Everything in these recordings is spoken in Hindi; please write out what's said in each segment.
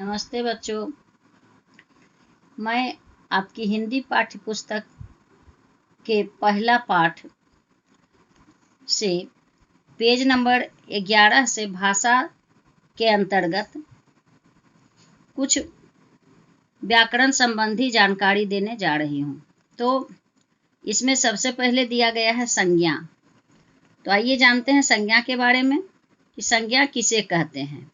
नमस्ते बच्चों, मैं आपकी हिंदी पाठ्य पुस्तक के पहला पाठ से पेज नंबर 11 से भाषा के अंतर्गत कुछ व्याकरण संबंधी जानकारी देने जा रही हूँ। तो इसमें सबसे पहले दिया गया है संज्ञा। तो आइए जानते हैं संज्ञा के बारे में कि संज्ञा किसे कहते हैं।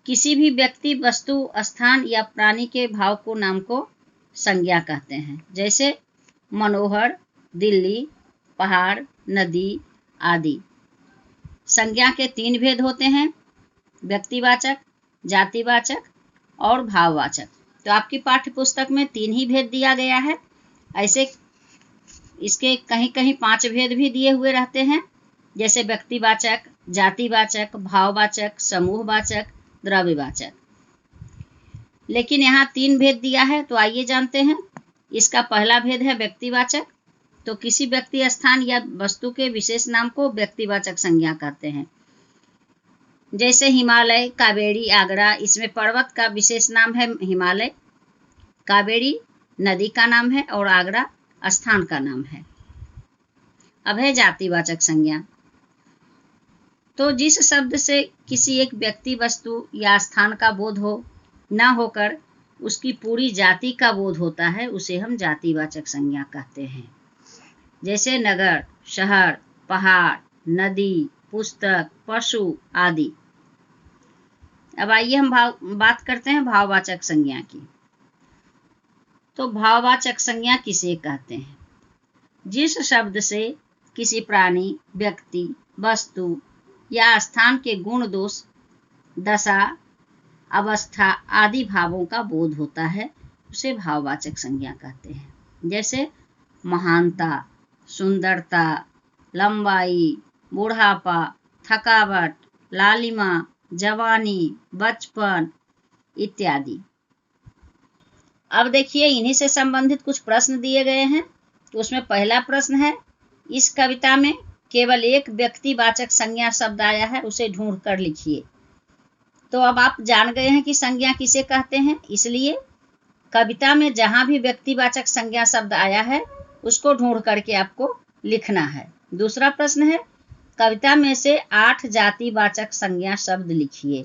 किसी भी व्यक्ति, वस्तु, स्थान या प्राणी के भाव को नाम को संज्ञा कहते हैं। जैसे मनोहर, दिल्ली, पहाड़, नदी आदि। संज्ञा के 3 भेद होते हैं: व्यक्तिवाचक, जातिवाचक और भाववाचक। तो आपकी पाठ्य पुस्तक में 3 ही भेद दिया गया है। ऐसे इसके कहीं कहीं 5 भेद भी दिए हुए रहते हैं, जैसे व्यक्तिवाचक, जातिवाचक, भाववाचक, समूहवाचक, द्रव्यवाचक। लेकिन यहाँ 3 भेद दिया है, तो आइए जानते हैं। इसका पहला भेद है व्यक्तिवाचक। तो किसी व्यक्ति, स्थान या वस्तु के विशेष नाम को व्यक्तिवाचक संज्ञा कहते हैं। जैसे हिमालय, कावेरी, आगरा। इसमें पर्वत का विशेष नाम है हिमालय, कावेरी नदी का नाम है और आगरा स्थान का नाम है। अब है जातिवाचक संज्ञा। तो जिस शब्द से किसी एक व्यक्ति, वस्तु या स्थान का बोध हो न होकर उसकी पूरी जाति का बोध होता है, उसे हम जातिवाचक संज्ञा कहते हैं। जैसे नगर, शहर, पहाड़, नदी, पुस्तक, पशु आदि। अब आइए हम बात करते हैं भाववाचक संज्ञा की। तो भाववाचक संज्ञा किसे कहते हैं? जिस शब्द से किसी प्राणी, व्यक्ति, वस्तु या स्थान के गुण, दोष, दशा, अवस्था आदि भावों का बोध होता है, उसे भाववाचक संज्ञा कहते हैं। जैसे महानता, सुंदरता, लंबाई, बुढ़ापा, थकावट, लालिमा, जवानी, बचपन इत्यादि। अब देखिए, इन्हीं से संबंधित कुछ प्रश्न दिए गए हैं। तो उसमें पहला प्रश्न है, इस कविता में केवल एक व्यक्तिवाचक संज्ञा शब्द आया है, उसे ढूंढ कर लिखिए। तो अब आप जान गए हैं कि संज्ञा किसे कहते हैं, इसलिए कविता में जहां भी व्यक्तिवाचक संज्ञा शब्द आया है उसको ढूंढ करके आपको लिखना है। दूसरा प्रश्न है, कविता में से 8 जातिवाचक संज्ञा शब्द लिखिए।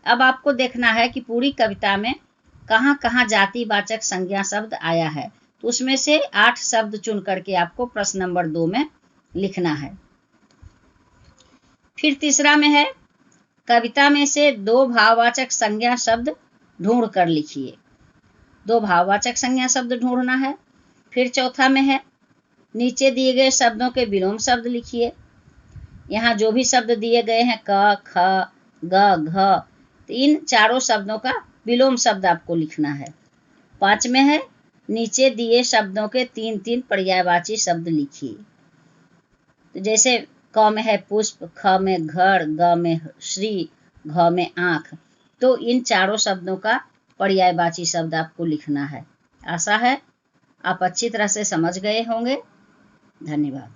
अब आपको देखना है कि पूरी कविता में कहाँ कहाँ जातिवाचक संज्ञा शब्द आया है। तो उसमें से 8 शब्द चुन करके आपको प्रश्न नंबर 2 में लिखना है। फिर तीसरा में है, कविता में से 2 भाववाचक संज्ञा शब्द ढूंढ कर लिखिए। 2 भाववाचक संज्ञा शब्द ढूंढना है। फिर चौथा में है, नीचे दिए गए शब्दों के विलोम शब्द लिखिए। यहाँ जो भी शब्द दिए गए हैं, क, ख, ग, घ, तो इन चारों शब्दों का विलोम शब्द आपको लिखना है। 5 में है, नीचे दिए शब्दों के 3-3 पर्यायवाची शब्द लिखिए। तो जैसे क में है पुष्प, ख में घर, ग में श्री, घ में आँख। तो इन चारों शब्दों का पर्यायवाची शब्द आपको लिखना है। आशा है आप अच्छी तरह से समझ गए होंगे। धन्यवाद।